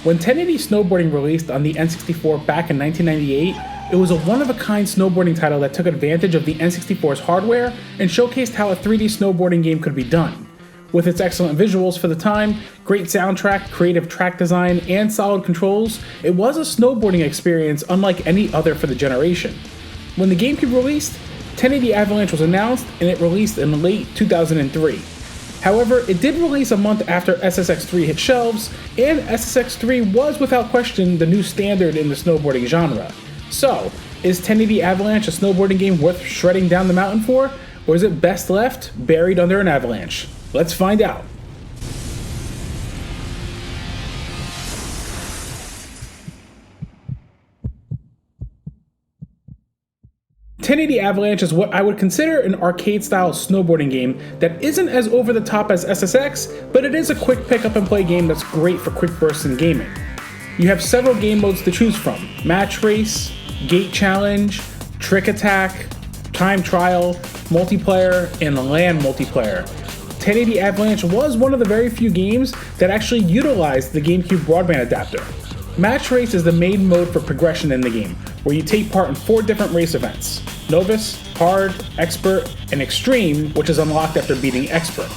When 1080 snowboarding released on the N64 back in 1998, it was a one-of-a-kind snowboarding title that took advantage of the N64's hardware and showcased how a 3D snowboarding game could be done. With its excellent visuals for the time, great soundtrack, creative track design, and solid controls, it was a snowboarding experience unlike any other for the generation. When the GameCube released, 1080 Avalanche was announced and it released in late 2003. However, it did release a month after SSX3 hit shelves, and SSX3 was without question the new standard in the snowboarding genre. So, is 1080 Avalanche a snowboarding game worth shredding down the mountain for, or is it best left buried under an avalanche? Let's find out. "1080 Avalanche is what I would consider an arcade-style snowboarding game that isn't as over-the-top as SSX, but it is a quick pick-up-and-play game that's great for quick bursts in gaming. You have several game modes to choose from: Match Race, Gate Challenge, Trick Attack, Time Trial, Multiplayer, and LAN Multiplayer. 1080 Avalanche was one of the very few games that actually utilized the GameCube broadband adapter. Match Race is the main mode for progression in the game, where you take part in 4 different race events: Novice, Hard, Expert, and Extreme, which is unlocked after beating Expert.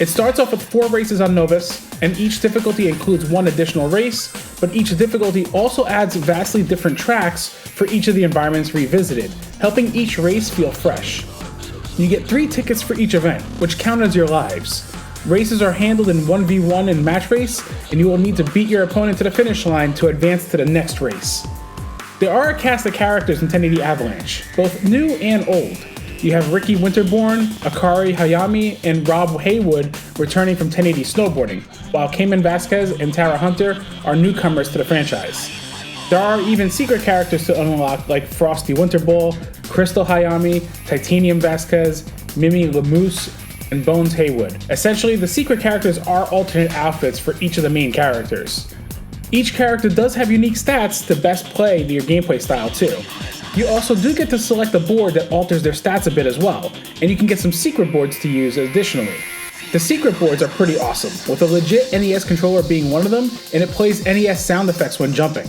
It starts off with 4 races on Novice, and each difficulty includes 1 additional race, but each difficulty also adds vastly different tracks for each of the environments revisited, helping each race feel fresh. You get 3 tickets for each event, which count as your lives. Races are handled in 1v1 in Match Race, and you will need to beat your opponent to the finish line to advance to the next race. There are a cast of characters in 1080 Avalanche, both new and old. You have Ricky Winterborn, Akari Hayami, and Rob Haywood returning from 1080 snowboarding, while Cayman Vasquez and Tara Hunter are newcomers to the franchise. There are even secret characters to unlock like Frosty Winterball, Crystal Hayami, Titanium Vasquez, Mimi Lamousse, and Bones Haywood. Essentially, the secret characters are alternate outfits for each of the main characters. Each character does have unique stats to best play your gameplay style too. You also do get to select a board that alters their stats a bit as well, and you can get some secret boards to use additionally. The secret boards are pretty awesome, with a legit NES controller being one of them, and it plays NES sound effects when jumping.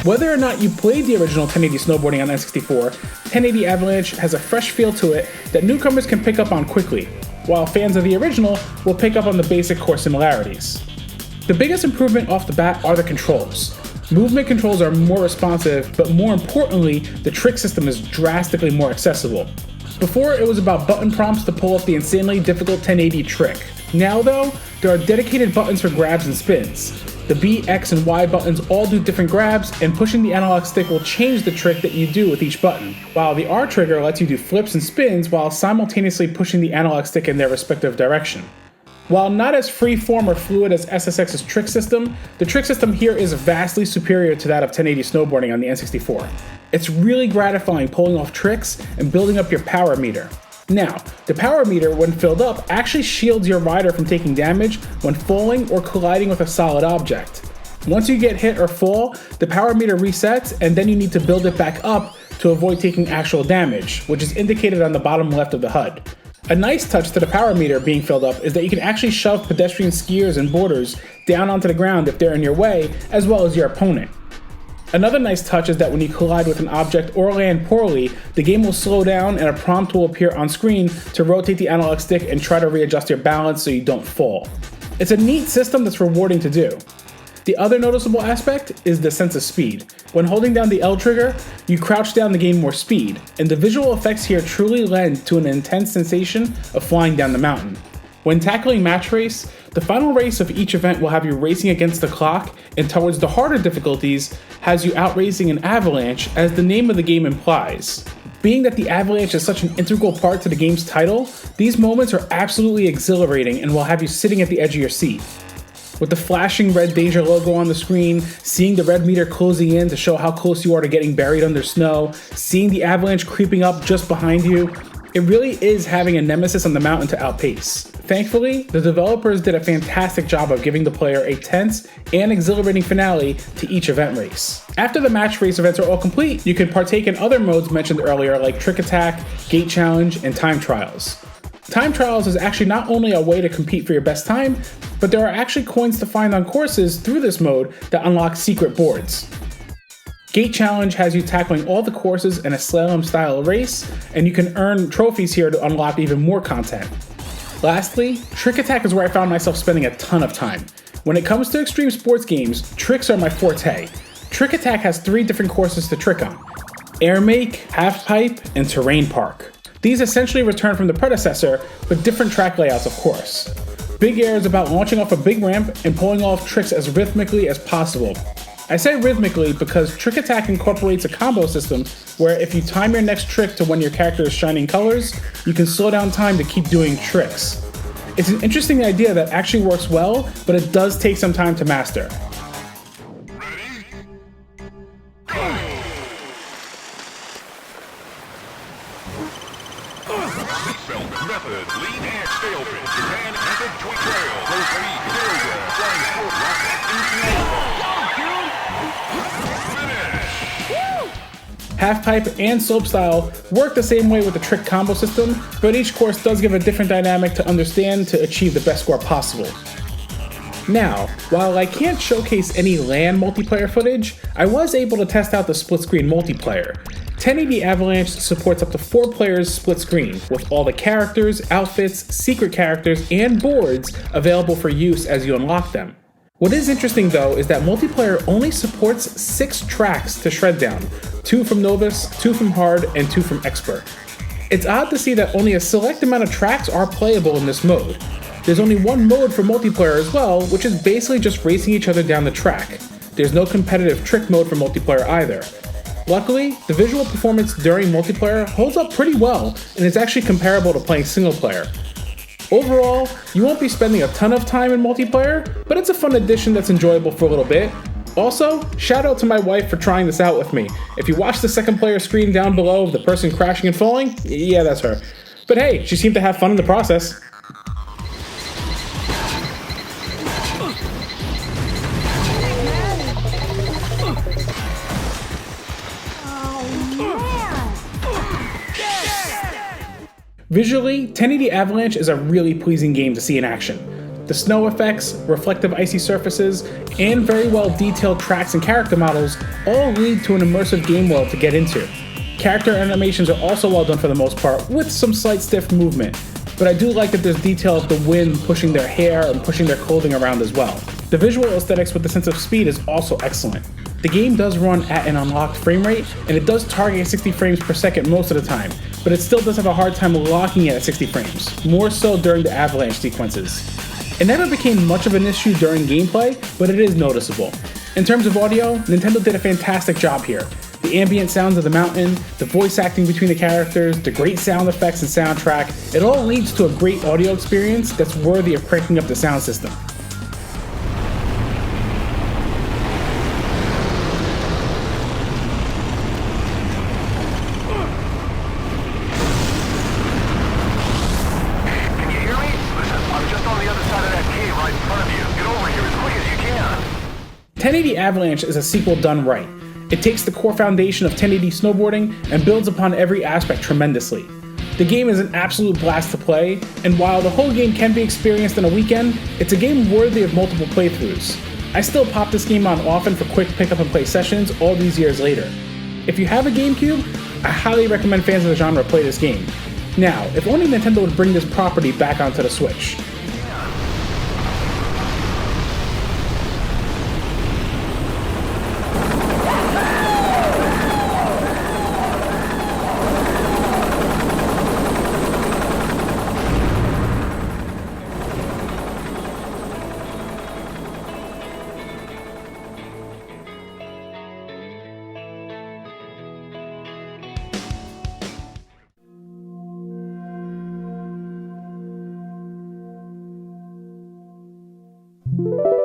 Whether or not you played the original 1080 snowboarding on N64, 1080 Avalanche has a fresh feel to it that newcomers can pick up on quickly, while fans of the original will pick up on the basic core similarities. The biggest improvement off the bat are the controls. Movement controls are more responsive, but more importantly, the trick system is drastically more accessible. Before, it was about button prompts to pull off the insanely difficult 1080 trick. Now though, there are dedicated buttons for grabs and spins. The B, X, and Y buttons all do different grabs, and pushing the analog stick will change the trick that you do with each button, while the R trigger lets you do flips and spins while simultaneously pushing the analog stick in their respective direction. While not as free-form or fluid as SSX's trick system, the trick system here is vastly superior to that of 1080 snowboarding on the N64. It's really gratifying pulling off tricks and building up your power meter. Now, the power meter, when filled up, actually shields your rider from taking damage when falling or colliding with a solid object. Once you get hit or fall, the power meter resets, and then you need to build it back up to avoid taking actual damage, which is indicated on the bottom left of the HUD. A nice touch to the power meter being filled up is that you can actually shove pedestrian skiers and boarders down onto the ground if they're in your way, as well as your opponent. Another nice touch is that when you collide with an object or land poorly, the game will slow down and a prompt will appear on screen to rotate the analog stick and try to readjust your balance so you don't fall. It's a neat system that's rewarding to do. The other noticeable aspect is the sense of speed. When holding down the L trigger, you crouch down to gain more speed, and the visual effects here truly lend to an intense sensation of flying down the mountain. When tackling Match Race, the final race of each event will have you racing against the clock, and towards the harder difficulties, has you outracing an avalanche, as the name of the game implies. Being that the avalanche is such an integral part to the game's title, these moments are absolutely exhilarating and will have you sitting at the edge of your seat. With the flashing red danger logo on the screen, seeing the red meter closing in to show how close you are to getting buried under snow, seeing the avalanche creeping up just behind you, it really is having a nemesis on the mountain to outpace. Thankfully, the developers did a fantastic job of giving the player a tense and exhilarating finale to each event race. After the Match Race events are all complete, you can partake in other modes mentioned earlier like Trick Attack, Gate Challenge, and Time Trials. Time trials is actually not only a way to compete for your best time, but there are actually coins to find on courses through this mode that unlock secret boards. Gate Challenge has you tackling all the courses in a slalom-style race, and you can earn trophies here to unlock even more content. Lastly, Trick Attack is where I found myself spending a ton of time. When it comes to extreme sports games, tricks are my forte. Trick Attack has 3 different courses to trick on: Air Make, Half Pipe, and Terrain Park. These essentially return from the predecessor, but different track layouts of course. Big Air is about launching off a big ramp and pulling off tricks as rhythmically as possible. I say rhythmically because Trick Attack incorporates a combo system where if you time your next trick to when your character is shining colors, you can slow down time to keep doing tricks. It's an interesting idea that actually works well, but it does take some time to master. Method, lead and sail pin, Japan method, tweak rail, low speed, failure, flying sport, finish! Half Pipe and Slopestyle work the same way with the trick combo system, but each course does give a different dynamic to understand to achieve the best score possible. Now, while I can't showcase any LAN multiplayer footage, I was able to test out the split-screen multiplayer. 1080 Avalanche supports up to 4 players split screen, with all the characters, outfits, secret characters, and boards available for use as you unlock them. What is interesting though is that multiplayer only supports 6 tracks to shred down, 2 from Novice, 2 from Hard, and 2 from Expert. It's odd to see that only a select amount of tracks are playable in this mode. There's only one mode for multiplayer as well, which is basically just racing each other down the track. There's no competitive trick mode for multiplayer either. Luckily, the visual performance during multiplayer holds up pretty well, and is actually comparable to playing single player. Overall, you won't be spending a ton of time in multiplayer, but it's a fun addition that's enjoyable for a little bit. Also, shout out to my wife for trying this out with me. If you watch the second player screen down below of the person crashing and falling, yeah, that's her. But hey, she seemed to have fun in the process. Visually, 1080 Avalanche is a really pleasing game to see in action. The snow effects, reflective icy surfaces, and very well detailed tracks and character models all lead to an immersive game world to get into. Character animations are also well done for the most part, with some slight stiff movement, but I do like that there's detail of the wind pushing their hair and pushing their clothing around as well. The visual aesthetics with the sense of speed is also excellent. The game does run at an unlocked frame rate, and it does target 60 frames per second most of the time, but it still does have a hard time locking it at 60 frames, more so during the avalanche sequences. It never became much of an issue during gameplay, but it is noticeable. In terms of audio, Nintendo did a fantastic job here. The ambient sounds of the mountain, the voice acting between the characters, the great sound effects and soundtrack, it all leads to a great audio experience that's worthy of cranking up the sound system. right in front of you. Get over here as quick as you can. 1080 Avalanche is a sequel done right. It takes the core foundation of 1080 snowboarding and builds upon every aspect tremendously. The game is an absolute blast to play, and while the whole game can be experienced in a weekend, it's a game worthy of multiple playthroughs. I still pop this game on often for quick pick up and play sessions all these years later. If you have a GameCube, I highly recommend fans of the genre play this game. Now, if only Nintendo would bring this property back onto the Switch. You